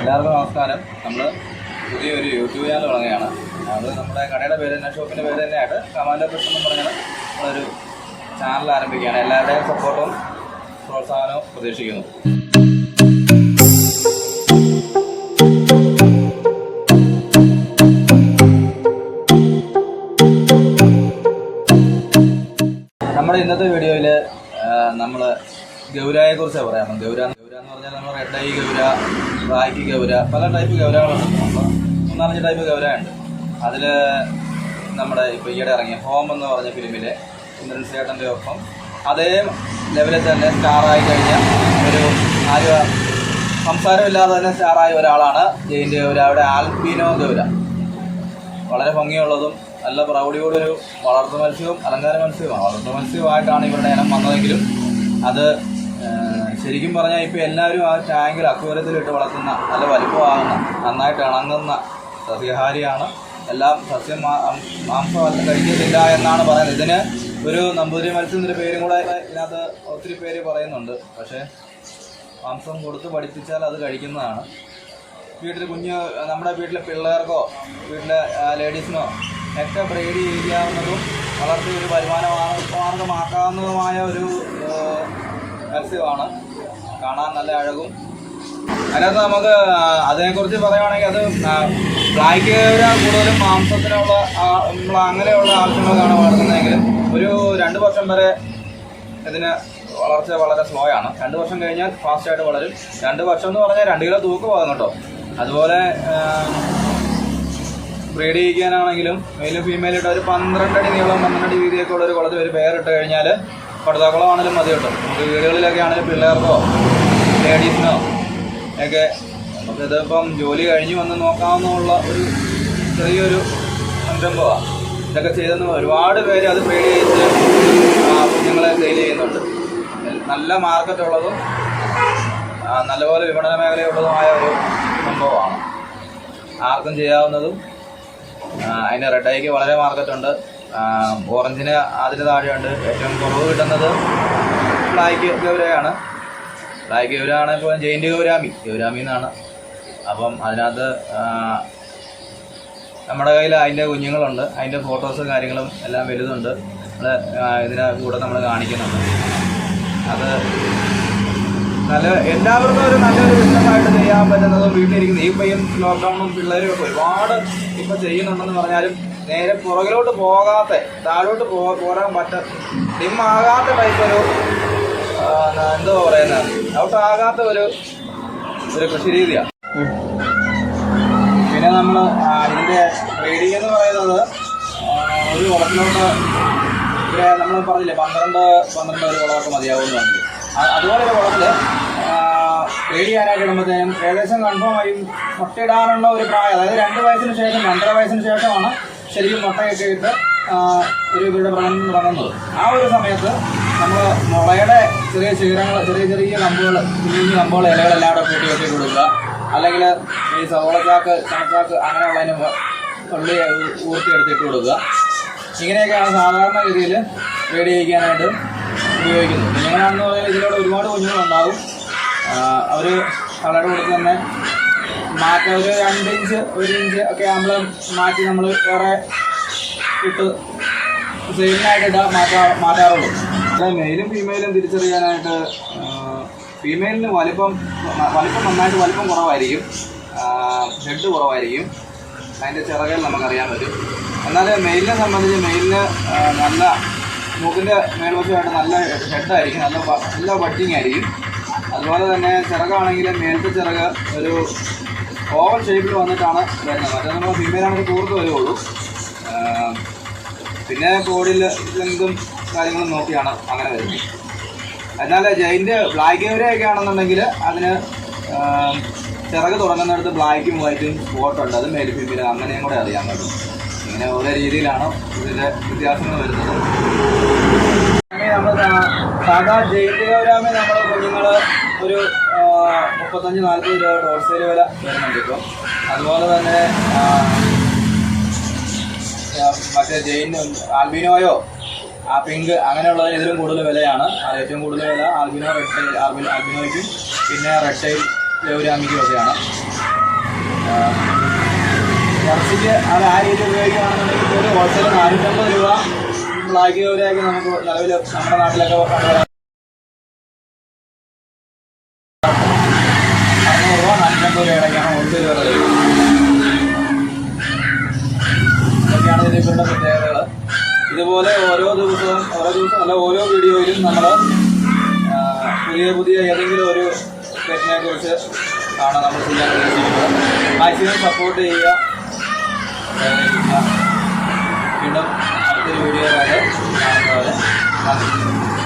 എല്ലാവർക്കും നമസ്കാരം. നമ്മൾ പുതിയൊരു യൂട്യൂബ് ചാനൽ തുടങ്ങുകയാണ്. അത് നമ്മുടെ കടയുടെ പേര് തന്നെ, ഷോപ്പിൻ്റെ പേര് തന്നെയായിട്ട് കമാൻഡോ ഫിഷ് എന്ന് പറഞ്ഞാൽ നമ്മളൊരു ചാനൽ ആരംഭിക്കുകയാണ്. എല്ലാവരുടെയും സപ്പോർട്ടും പ്രോത്സാഹനവും പ്രതീക്ഷിക്കുന്നു. നമ്മുടെ ഇന്നത്തെ വീഡിയോയിൽ നമ്മൾ ഗൗരയെക്കുറിച്ചാണ് പറയാം. ഗൗര എന്ന് പറഞ്ഞാൽ നമ്മൾ റെഡ് ഐ ഗൗര, റാക്കി ഗൗര, പല ടൈപ്പ് ഗൗരകളുണ്ട്. നമ്മൾ 3-4 ടൈപ്പ് ഗൗരയുണ്ട്. അതിൽ നമ്മുടെ ഇപ്പോൾ ഈയിടെ ഇറങ്ങിയ ഹോം എന്ന് പറഞ്ഞ ഫിലിമിലെ ഇന്ദ്രൻ ചേട്ടൻ്റെ ഒപ്പം അതേ ലെവലിൽ തന്നെ സ്റ്റാറായി കഴിഞ്ഞ ഒരു സംസാരമില്ലാതെ തന്നെ സ്റ്റാറായ ഒരാളാണ് ജയിൻ്റെ ഗൗര. അവിടെ ആൽബിനോ ഗൗര വളരെ ഭംഗിയുള്ളതും നല്ല പ്രൗഢിയോടൊരു വളർത്തു മത്സ്യവും അലങ്കാര മത്സ്യവുമാണ്. വളർത്തു മത്സ്യമായിട്ടാണ് ഇവരുടെ ഇനം വന്നതെങ്കിലും അത് ശരിക്കും പറഞ്ഞാൽ ഇപ്പോൾ എല്ലാവരും ആ ടാങ്കിൽ അക്വേറിയത്തിലിട്ട് വളർത്തുന്ന നല്ല വലിപ്പമാകുന്ന നന്നായിട്ട് ഇണങ്ങുന്ന സസ്യഹാരിയാണ്. എല്ലാം സസ്യം മാംസം കഴിക്കത്തില്ല എന്നാണ് പറയുന്നത്. ഇതിന് ഒരു നമ്പൂതിരി മത്സ്യം എന്നൊരു പേരും കൂടെ ഇതിനകത്ത് ഒത്തിരി പേര് പറയുന്നുണ്ട്. പക്ഷേ മാംസം കൊടുത്ത് പഠിപ്പിച്ചാൽ അത് കഴിക്കുന്നതാണ്. വീട്ടിൽ നമ്മുടെ വീട്ടിലെ പിള്ളേർക്കോ വീട്ടിലെ ലേഡീസിനോ ഒക്കെ ബ്രീഡ് ചെയ്യാവുന്നതും വളർത്തി ഒരു വരുമാന മാർഗമാക്കാവുന്നതുമായ ഒരു മത്സ്യമാണ്. കാണാൻ നല്ല അഴകും. അതിനകത്ത് നമുക്ക് അതിനെക്കുറിച്ച് പറയുകയാണെങ്കിൽ അത് ബ്ലാക്ക് ഗൗര കൂടുതലും മാംസത്തിനുള്ള അങ്ങനെയുള്ള ആവശ്യങ്ങൾക്കാണ് വളർത്തുന്നതെങ്കിലും ഒരു 2 വർഷം വരെ ഇതിന് വളർച്ച വളരെ സ്ലോ ആണ്. 2 വർഷം കഴിഞ്ഞാൽ ഫാസ്റ്റായിട്ട് വളരും. 2 വർഷം എന്ന് പറഞ്ഞാൽ 2 കിലോ തൂക്കമാകും കേട്ടോ. അതുപോലെ ബ്രീഡ് ചെയ്യിക്കാനാണെങ്കിലും മെയിലും ഫീമെയിലിട്ട് ഒരു 12 അടി നീളം 12 അടി വീതിയൊക്കെ ഉള്ളൊരു കുളത്തിൽ ഒരു പേരിട്ട് കഴിഞ്ഞാൽ പടുതാക്കുളമാണെങ്കിലും മതി കേട്ടോ. നമുക്ക് വീടുകളിലൊക്കെ ആണെങ്കിലും പിള്ളേർക്കോ ലേഡീസിനോ ഒക്കെ നമുക്കിതിപ്പം ജോലി കഴിഞ്ഞ് വന്ന് നോക്കാവുന്നുള്ള ഒരു ചെറിയൊരു സംരംഭമാണ്. ഇതൊക്കെ ചെയ്തെന്ന് ഒരുപാട് പേര് അത് ബ്രീഡ് ചെയ്ത് കുഞ്ഞുങ്ങളെ സെയിൽ ചെയ്യുന്നുണ്ട്. നല്ല മാർക്കറ്റുള്ളതും നല്ലപോലെ വിപണന മേഖലയുള്ളതുമായ ഒരു സംഭവമാണ്. ആർക്കും ചെയ്യാവുന്നതും. അതിൻ്റെ റെഡ് ഐക്ക് വളരെ മാർക്കറ്റുണ്ട്. ഓറഞ്ചിന് അതിന് താഴെയുണ്ട്. ഏറ്റവും കുറവ് കിട്ടുന്നത് ബ്ലാക്ക് ഗൗരയാണ്. ബ്ലാക്ക് ഗൗരയാണ് ഇപ്പോൾ ജയിൻ്റ് ഗൗരാമി എന്നാണ്. അപ്പം അതിനകത്ത് നമ്മുടെ കയ്യിൽ അതിൻ്റെ കുഞ്ഞുങ്ങളുണ്ട്. അതിൻ്റെ ഫോട്ടോസും കാര്യങ്ങളും എല്ലാം വലുതുണ്ട്. അത് ഇതിന് കൂടെ നമ്മൾ കാണിക്കുന്നുണ്ട്. അത് നല്ല എല്ലാവർക്കും ഒരു നല്ലൊരു ബിസിനസ്സായിട്ട് ചെയ്യാൻ പറ്റുന്നതും വീട്ടിലിരിക്കുന്നത്. ഈ പയ്യൻ ലോക്ക്ഡൗണും പിള്ളേരും ഒക്കെ ഒരുപാട് ഇപ്പം ചെയ്യുന്നുണ്ടെന്ന് പറഞ്ഞാലും നേരെ പുറകിലോട്ട് പോകാത്ത, താഴോട്ട് പോരാൻ ഡിമ്മാകാത്ത ടൈപ്പ് ഒരു എന്തോ പറയുന്നത് ഔട്ടാകാത്ത ഒരു കൃഷി രീതിയാണ്. പിന്നെ നമ്മൾ ഇതിൻ്റെ ബ്രീഡിംഗ് എന്ന് പറയുന്നത് ഒരു കുളത്തിലോട്ട് നമ്മൾ പറഞ്ഞില്ലേ 12 ഒരു കുളമൊക്കെ മതിയാവുമെന്ന് പറഞ്ഞില്ലേ. അതുപോലെ ഒരു കുളത്തിൽ ബ്രീഡ് ചെയ്യാനായിട്ട് ഇടുമ്പോഴത്തേനും ഏകദേശം കൺഫേമായും മുട്ടയിടാനുള്ള ഒരു പ്രായം, അതായത് 2 വയസ്സിന് ശേഷം 2.5 വയസ്സിന് ശേഷമാണ് ശരിക്കും മുട്ടയൊക്കെ ഇട്ട് ഒരു ഇവരുടെ പ്രകടനം തുടങ്ങുന്നത്. ആ ഒരു സമയത്ത് നമ്മൾ മുളയുടെ ചെറിയ ശീലങ്ങൾ, ചെറിയ കമ്പുകൾ, കുഞ്ഞു കമ്പുകൾ, ഇലകളെല്ലാം കൂടെ കൂട്ടി വെട്ടി കൊടുക്കുക. അല്ലെങ്കിൽ ഈ സവോളച്ചാക്ക്, ചണച്ചാക്ക് അങ്ങനെയുള്ളതിന് ഉള്ളി ഊർത്തിയെടുത്തിട്ട് കൊടുക്കുക. ഇങ്ങനെയൊക്കെയാണ് സാധാരണ രീതിയിൽ ബ്രീഡ് ചെയ്യിക്കാനായിട്ട് ഉപയോഗിക്കുന്നത്. കുഞ്ഞുങ്ങളാണെന്ന് പറഞ്ഞാൽ ഇതിലൂടെ ഒരുപാട് കുഞ്ഞുങ്ങളുണ്ടാകും. അവർ കളർ കൊടുത്ത് തന്നെ മാറ്റം ഒരു 2 ഇഞ്ച് 1 ഇഞ്ച് ഒക്കെ നമ്മൾ മാറ്റി നമ്മൾ വേറെ ഇട്ട് സെയിലിനായിട്ട് മാറ്റാറുള്ളൂ. മെയിലും ഫീമെയിലും തിരിച്ചറിയാനായിട്ട് ഫീമെയിലിന് വലിപ്പം നന്നായിട്ട് വലിപ്പം കുറവായിരിക്കും, ഹെഡ് കുറവായിരിക്കും. അതിൻ്റെ ചിറകൾ നമുക്കറിയാൻ പറ്റും. എന്നാൽ മെയിലിനെ സംബന്ധിച്ച് മെയിലിന് നല്ല മൂക്കിൻ്റെ മേൽവശമായിട്ട് നല്ല ഹെഡായിരിക്കും, നല്ല ബട്ടിങ് ആയിരിക്കും. അതുപോലെ തന്നെ ചിറകാണെങ്കിൽ മേലത്തെ ചിറക് ഒരു ഓവൽ ഷേപ്പിൽ വന്നിട്ടാണ് വരുന്നത്. മറ്റേ നമ്മൾ ഫീമെയിലാണെങ്കിൽ കൂർത്ത് വരുള്ളൂ. പിന്നെ ബോഡിയിൽ ലെങ്തും കാര്യങ്ങളും നോക്കിയാണ് അങ്ങനെ വരുന്നത്. എന്നാൽ ജയിൻ്റെ ബ്ലാക്ക് ഗൗരയൊക്കെ ആണെന്നുണ്ടെങ്കിൽ അതിന് ചിറക് തുടങ്ങുന്നിടത്ത് ബ്ലാക്കും വൈറ്റും സ്പോട്ടുണ്ട്. അത് മേൽ ഫീമെയിൽ അങ്ങനെയും കൂടെ അറിയാൻ പറ്റും. ഇങ്ങനെ ഓരോ രീതിയിലാണ് ഇതിൻ്റെ വ്യത്യാസങ്ങൾ വരുന്നത്. നമ്മൾ സാധാ ജയിൻ്റ് ഗൗരാമി നമ്മുടെ കുഞ്ഞുങ്ങൾ ഒരു 35-40 രൂപ ഹോൾസെയിൽ വില വരുന്നുണ്ട് ഇപ്പോൾ. അതുപോലെ തന്നെ മറ്റേ ജെയിൻ ആൽബിനോയോ പിങ്ക് അങ്ങനെയുള്ളതിന് ഇതിലും കൂടുതൽ വിലയാണ്. ഏറ്റവും കൂടുതൽ വില ആൽബിനോ റെഡ് ടൈൽ ആൽബിനോയ്ക്കും പിന്നെ റെഡ് ടൈൽ ഗൗരാമിക്കും ഒക്കെയാണ്. ഇറച്ചിക്ക് അത് ആ രീതി ഉപയോഗിക്കുകയാണെന്നുണ്ടെങ്കിൽ ഒരു ഹോൾസെയിൽ 450 രൂപ ബ്ലാക്ക് ഗൗരയൊക്കെ നമുക്ക് നിലവിൽ നമ്മുടെ നാട്ടിലൊക്കെ കണ്ടുവരാം. 600 രൂപ 450 രൂപ ഇടയ്ക്കാണ് ഹോൾസെയിൽ വില വരുന്നത്. ഇതൊക്കെയാണ് ഇതിൻ്റെ ഇവരുടെ പ്രത്യേകതകൾ. ഇതുപോലെ ഓരോ ദിവസം അല്ല ഓരോ വീഡിയോയിലും നമ്മൾ പുതിയ ഏതെങ്കിലും ഒരു പെറ്റിനെ കുറിച്ച് ആണ് നമ്മൾ ചെയ്യാൻ ഉദ്ദേശിക്കുന്നത്. മാക്സിമം സപ്പോർട്ട് ചെയ്യുക. വീണ്ടും അടുത്തൊരു വീഡിയോ കാണുന്നവരെ നന്ദി.